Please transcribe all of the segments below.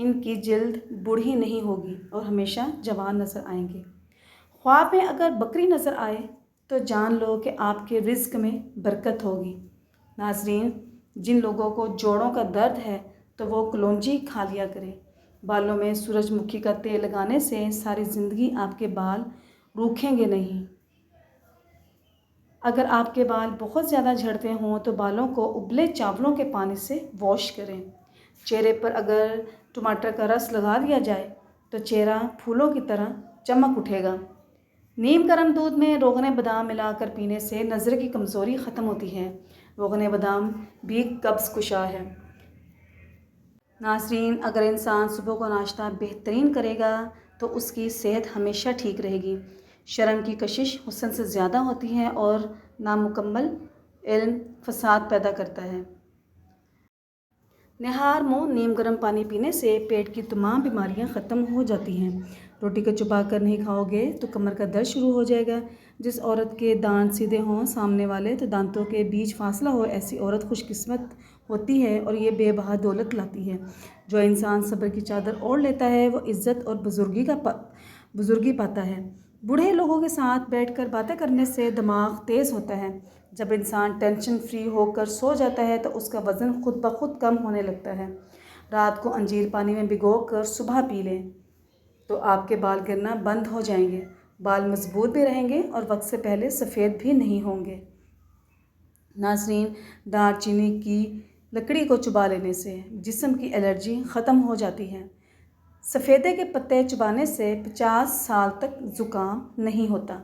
ان کی جلد بوڑھی نہیں ہوگی اور ہمیشہ جوان نظر آئیں گے۔ خواب میں اگر بکری نظر آئے تو جان لو کہ آپ کے رزق میں برکت ہوگی۔ ناظرین، جن لوگوں کو جوڑوں کا درد ہے تو وہ کلونجی کھا لیا کریں۔ بالوں میں سورج مکھی کا تیل لگانے سے ساری زندگی آپ کے بال روکھیں گے نہیں۔ اگر آپ کے بال بہت زیادہ جھڑتے ہوں تو بالوں کو ابلے چاولوں کے پانی سے واش کریں۔ چہرے پر اگر ٹماٹر کا رس لگا دیا جائے تو چہرہ پھولوں کی طرح چمک اٹھے گا۔ نیم گرم دودھ میں روغن بادام ملا کر پینے سے نظر کی کمزوری ختم ہوتی ہے۔ روغن بادام بھی قبض کشا ہے۔ ناظرین، اگر انسان صبح کو ناشتہ بہترین کرے گا تو اس کی صحت ہمیشہ ٹھیک رہے گی۔ شرم کی کشش حسن سے زیادہ ہوتی ہے اور نامکمل علم فساد پیدا کرتا ہے۔ نہار منہ نیم گرم پانی پینے سے پیٹ کی تمام بیماریاں ختم ہو جاتی ہیں۔ روٹی کو چبا کر نہیں کھاؤ گے تو کمر کا درد شروع ہو جائے گا۔ جس عورت کے دانت سیدھے ہوں سامنے والے تو دانتوں کے بیچ فاصلہ ہو، ایسی عورت خوش قسمت ہوتی ہے اور یہ بے بہا دولت لاتی ہے۔ جو انسان صبر کی چادر اوڑھ لیتا ہے وہ عزت اور بزرگی پاتا ہے۔ بوڑھے لوگوں کے ساتھ بیٹھ کر باتیں کرنے سے دماغ تیز ہوتا ہے۔ جب انسان ٹینشن فری ہو کر سو جاتا ہے تو اس کا وزن خود بخود کم ہونے لگتا ہے۔ رات کو انجیر پانی میں بھگو کر صبح پی لیں تو آپ کے بال گرنا بند ہو جائیں گے۔ بال مضبوط بھی رہیں گے اور وقت سے پہلے سفید بھی نہیں ہوں گے۔ ناظرین، دار چینی کی لکڑی کو چبا لینے سے جسم کی الرجی ختم ہو جاتی ہے۔ سفیدے کے پتے چبانے سے 50 سال تک زکام نہیں ہوتا۔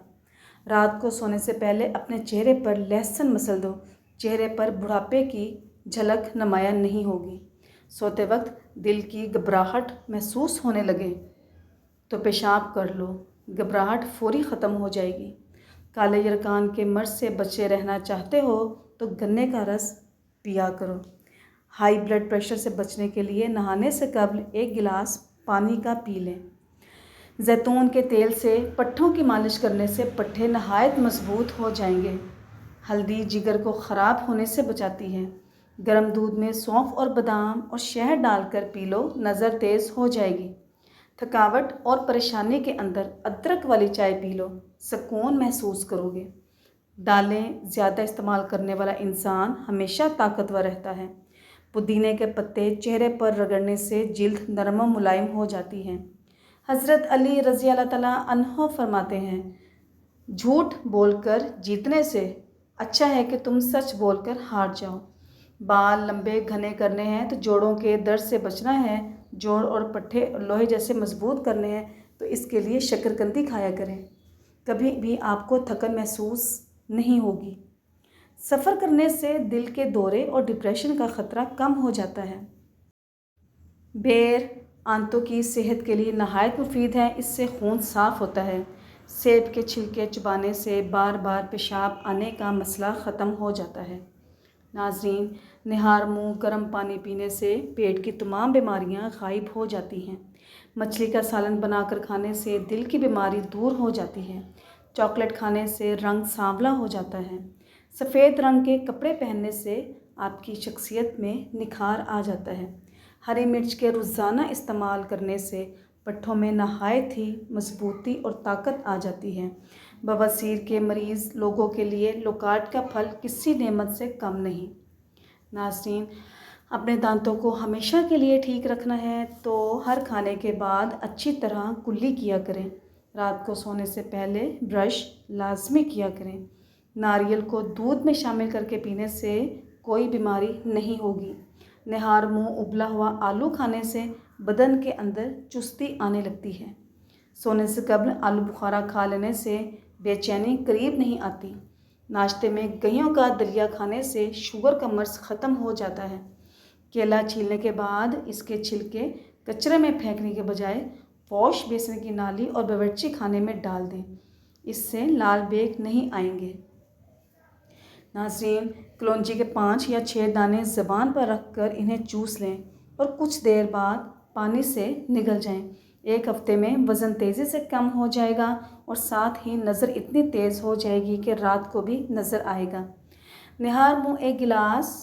رات کو سونے سے پہلے اپنے چہرے پر لہسن مسل دو، چہرے پر بڑھاپے کی جھلک نمایاں نہیں ہوگی۔ سوتے وقت دل کی گھبراہٹ محسوس ہونے لگے تو پیشاب کر لو، گھبراہٹ فوری ختم ہو جائے گی۔ کالے یرقان کے مرض سے بچے رہنا چاہتے ہو تو گنے کا رس پیا کرو۔ ہائی بلڈ پریشر سے بچنے کے لیے نہانے سے قبل 1 گلاس پانی کا پی لیں۔ زیتون کے تیل سے پٹھوں کی مالش کرنے سے پٹھے نہایت مضبوط ہو جائیں گے۔ ہلدی جگر کو خراب ہونے سے بچاتی ہے۔ گرم دودھ میں سونف اور بادام اور شہد ڈال کر پی لو، نظر تیز ہو جائے گی۔ تھکاوٹ اور پریشانی کے اندر ادرک والی چائے پی لو، سکون محسوس کرو گے۔ دالیں زیادہ استعمال کرنے والا انسان ہمیشہ طاقتور رہتا ہے۔ پودینے کے پتے چہرے پر رگڑنے سے جلد نرم و ملائم ہو جاتی ہے۔ حضرت علی رضی اللہ تعالیٰ عنہ فرماتے ہیں، جھوٹ بول کر جیتنے سے اچھا ہے کہ تم سچ بول کر ہار جاؤ۔ بال لمبے گھنے کرنے ہیں تو جوڑوں کے درد سے بچنا ہے، جوڑ اور پٹھے لوہے جیسے مضبوط کرنے ہیں تو اس کے لیے شکرکندی کھایا کریں۔ کبھی بھی آپ کو تھکن محسوس نہیں ہوگی۔ سفر کرنے سے دل کے دورے اور ڈپریشن کا خطرہ کم ہو جاتا ہے۔ بیر آنتوں کی صحت کے لیے نہایت مفید ہے، اس سے خون صاف ہوتا ہے۔ سیب کے چھلکے چبانے سے بار بار پیشاب آنے کا مسئلہ ختم ہو جاتا ہے۔ ناظرین، نہار منہ گرم پانی پینے سے پیٹ کی تمام بیماریاں غائب ہو جاتی ہیں۔ مچھلی کا سالن بنا کر کھانے سے دل کی بیماری دور ہو جاتی ہے۔ چاکلیٹ کھانے سے رنگ سانولا ہو جاتا ہے۔ سفید رنگ کے کپڑے پہننے سے آپ کی شخصیت میں نکھار آ جاتا ہے۔ ہری مرچ کے روزانہ استعمال کرنے سے پٹھوں میں نہایت ہی مضبوطی اور طاقت آ جاتی ہے۔ بواسیر کے مریض لوگوں کے لیے لوکارٹ کا پھل کسی نعمت سے کم نہیں۔ ناظرین، اپنے دانتوں کو ہمیشہ کے لیے ٹھیک رکھنا ہے تو ہر کھانے کے بعد اچھی طرح کلی کیا کریں۔ رات کو سونے سے پہلے برش لازمی کیا کریں۔ ناریل کو دودھ میں شامل کر کے پینے سے کوئی بیماری نہیں ہوگی۔ نہار منہ ابلا ہوا آلو کھانے سے بدن کے اندر چستی آنے لگتی ہے۔ سونے سے قبل آلو بخارا کھا لینے سے بے چینی قریب نہیں آتی۔ ناشتے میں گئیوں کا دلیا کھانے سے شوگر کا مرض ختم ہو جاتا ہے۔ کیلا چھیلنے کے بعد اس کے چھلکے کچرے میں پھینکنے کے بجائے واش بیسن کی نالی اور باورچی خانے میں ڈال دیں، اس سے لال بیگ نہیں آئیں گے۔ ناظرین، کلونجی کے 5 یا 6 دانے زبان پر رکھ کر انہیں چوس لیں اور کچھ دیر بعد پانی سے نگل جائیں۔ 1 ہفتے میں وزن تیزی سے کم ہو جائے گا اور ساتھ ہی نظر اتنی تیز ہو جائے گی کہ رات کو بھی نظر آئے گا۔ نہار منہ 1 گلاس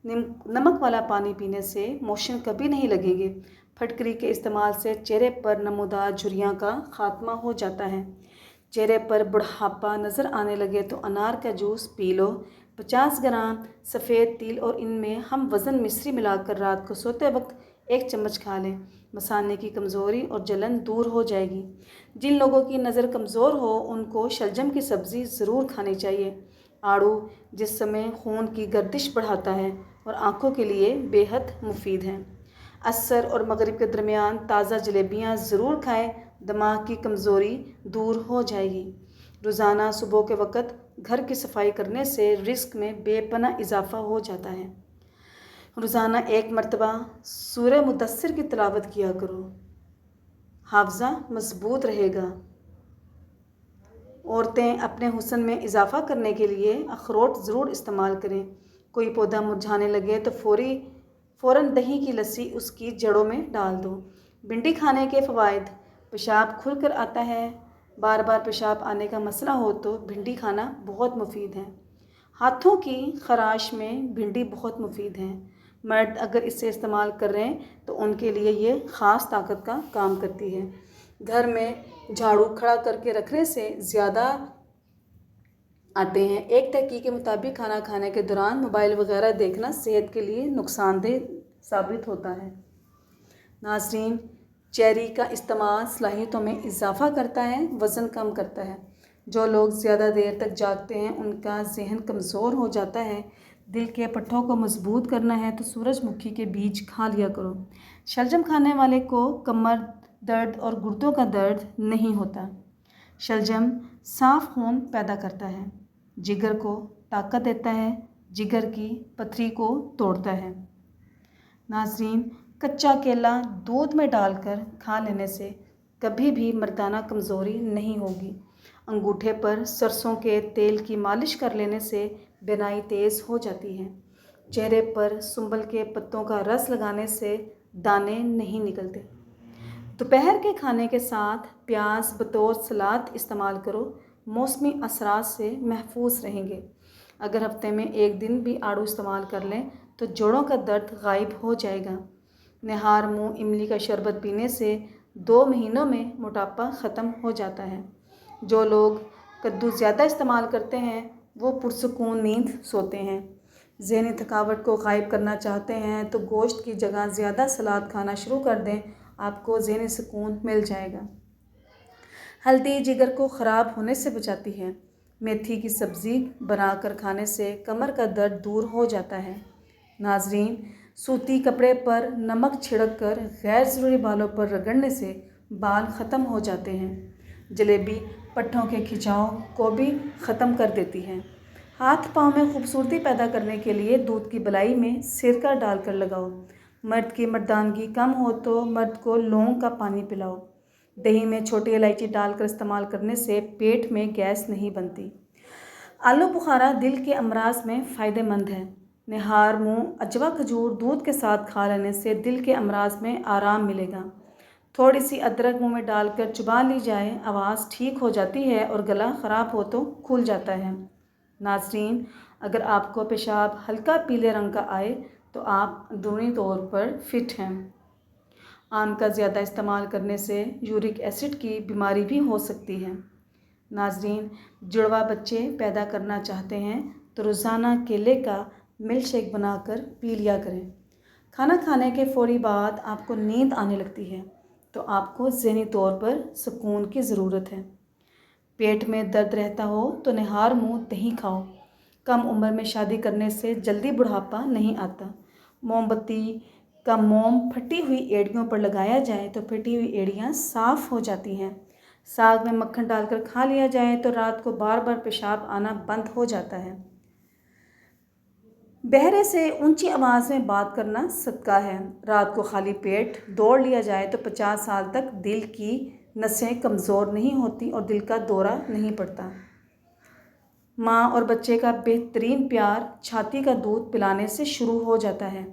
نمک والا پانی پینے سے موشن کبھی نہیں لگیں گے۔ پھٹکری کے استعمال سے چہرے پر نمودار جھریاں کا خاتمہ ہو جاتا ہے۔ چہرے پر بڑھاپا نظر آنے لگے تو انار کا جوس پی لو۔ 50 گرام سفید تیل اور ان میں ہم وزن مصری ملا کر رات کو سوتے وقت 1 چمچ کھا لیں۔ مثانے کی کمزوری اور جلن دور ہو جائے گی۔ جن لوگوں کی نظر کمزور ہو ان کو شلجم کی سبزی ضرور کھانی چاہیے۔ آڑو جسم میں خون کی گردش بڑھاتا ہے اور آنکھوں کے لیے بے حد مفید ہے۔ عصر اور مغرب کے درمیان تازہ جلیبیاں ضرور کھائیں، دماغ کی کمزوری دور ہو جائے گی۔ روزانہ صبح کے وقت گھر کی صفائی کرنے سے رزق میں بے پناہ اضافہ ہو جاتا ہے۔ روزانہ 1 مرتبہ سورہ مدثر کی تلاوت کیا کرو، حافظہ مضبوط رہے گا۔ عورتیں اپنے حسن میں اضافہ کرنے کے لیے اخروٹ ضرور استعمال کریں۔ کوئی پودا مرجھانے لگے تو فوراً دہی کی لسی اس کی جڑوں میں ڈال دو۔ بھنڈی کھانے کے فوائد: پیشاب کھل کر آتا ہے۔ بار بار پیشاب آنے کا مسئلہ ہو تو بھنڈی کھانا بہت مفید ہے۔ ہاتھوں کی خراش میں بھنڈی بہت مفید ہے۔ مرد اگر اسے استعمال کر رہے ہیں تو ان کے لیے یہ خاص طاقت کا کام کرتی ہے۔ گھر میں جھاڑو کھڑا کر کے رکھنے سے زیادہ آتے ہیں۔ ایک تحقیق کے مطابق کھانا کھانے کے دوران موبائل وغیرہ دیکھنا صحت کے لیے نقصان دہ ثابت ہوتا ہے۔ ناظرین، چیری کا استعمال صلاحیتوں میں اضافہ کرتا ہے، وزن کم کرتا ہے۔ جو لوگ زیادہ دیر تک جاگتے ہیں ان کا ذہن کمزور ہو جاتا ہے۔ دل کے پٹھوں کو مضبوط کرنا ہے تو سورج مکھی کے بیج کھا لیا کرو۔ شلجم کھانے والے کو کمر درد اور گردوں کا درد نہیں ہوتا۔ شلجم صاف خون پیدا کرتا ہے، جگر کو طاقت دیتا ہے، جگر کی پتھری کو توڑتا ہے۔ ناظرین، کچا کیلا دودھ میں ڈال کر کھا لینے سے کبھی بھی مردانہ کمزوری نہیں ہوگی۔ انگوٹھے پر سرسوں کے تیل کی مالش کر لینے سے بینائی تیز ہو جاتی ہے۔ چہرے پر سنبل کے پتوں کا رس لگانے سے دانے نہیں نکلتے۔ دوپہر کے کھانے کے ساتھ پیاز بطور سلاد استعمال کرو، موسمی اثرات سے محفوظ رہیں گے۔ اگر ہفتے میں 1 دن بھی آڑو استعمال کر لیں تو جوڑوں کا درد غائب ہو جائے گا۔ نہار منہ املی کا شربت پینے سے 2 مہینوں میں موٹاپا ختم ہو جاتا ہے۔ جو لوگ کدو زیادہ استعمال کرتے ہیں وہ پرسکون نیند سوتے ہیں۔ ذہنی تھکاوٹ کو غائب کرنا چاہتے ہیں تو گوشت کی جگہ زیادہ سلاد کھانا شروع کر دیں، آپ کو ذہنی سکون مل جائے گا۔ ہلدی جگر کو خراب ہونے سے بچاتی ہے۔ میتھی کی سبزی بنا کر کھانے سے کمر کا درد دور ہو جاتا ہے۔ ناظرین، سوتی کپڑے پر نمک چھڑک کر غیر ضروری بالوں پر رگڑنے سے بال ختم ہو جاتے ہیں۔ جلیبی پٹھوں کے کھچاؤ کو بھی ختم کر دیتی ہے۔ ہاتھ پاؤں میں خوبصورتی پیدا کرنے کے لیے دودھ کی بلائی میں سرکہ ڈال کر لگاؤ۔ مرد کی مردانگی کم ہو تو مرد کو لونگ کا پانی پلاؤ۔ دہی میں چھوٹی الائچی ڈال کر استعمال کرنے سے پیٹ میں گیس نہیں بنتی۔ آلو بخارا دل کے امراض میں فائدہ مند ہے۔ نہار منہ اجوا کھجور دودھ کے ساتھ کھا لینے سے دل کے امراض میں آرام ملے گا۔ تھوڑی سی ادرک منہ میں ڈال کر چبا لی جائے، آواز ٹھیک ہو جاتی ہے اور گلا خراب ہو تو کھل جاتا ہے۔ ناظرین، اگر آپ کو پیشاب ہلکا پیلے رنگ کا آئے تو آپ اندرونی طور پر فٹ ہیں۔ آم کا زیادہ استعمال کرنے سے یورک ایسڈ کی بیماری بھی ہو سکتی ہے۔ ناظرین، جڑواں بچے پیدا کرنا چاہتے ہیں تو روزانہ کیلے کا ملک شیک بنا کر پی لیا کریں۔ کھانا کھانے کے فوری بعد آپ کو نیند آنے لگتی ہے تو آپ کو ذہنی طور پر سکون کی ضرورت ہے۔ پیٹ میں درد رہتا ہو تو نہار منہ دہی کھاؤ۔ کم عمر میں شادی کرنے سے جلدی بڑھاپا نہیں آتا۔ موم بتی کا موم پھٹی ہوئی ایڑیوں پر لگایا جائے تو پھٹی ہوئی ایڑیاں صاف ہو جاتی ہیں۔ ساگ میں مکھن ڈال کر کھا لیا جائے تو رات کو بار بار پیشاب آنا بند ہو جاتا ہے۔ بہرے سے اونچی آواز میں بات کرنا صدقہ ہے۔ رات کو خالی پیٹ دوڑ لیا جائے تو 50 سال تک دل کی نسیں کمزور نہیں ہوتی اور دل کا دورہ نہیں پڑتا۔ ماں اور بچے کا بہترین پیار چھاتی کا دودھ پلانے سے شروع ہو جاتا ہے۔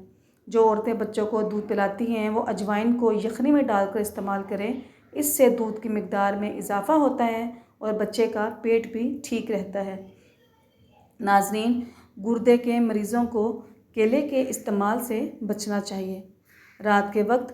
جو عورتیں بچوں کو دودھ پلاتی ہیں وہ اجوائن کو یخنی میں ڈال کر استعمال کریں، اس سے دودھ کی مقدار میں اضافہ ہوتا ہے اور بچے کا پیٹ بھی ٹھیک رہتا ہے۔ ناظرین، گردے کے مریضوں کو کیلے کے استعمال سے بچنا چاہیے۔ رات کے وقت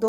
2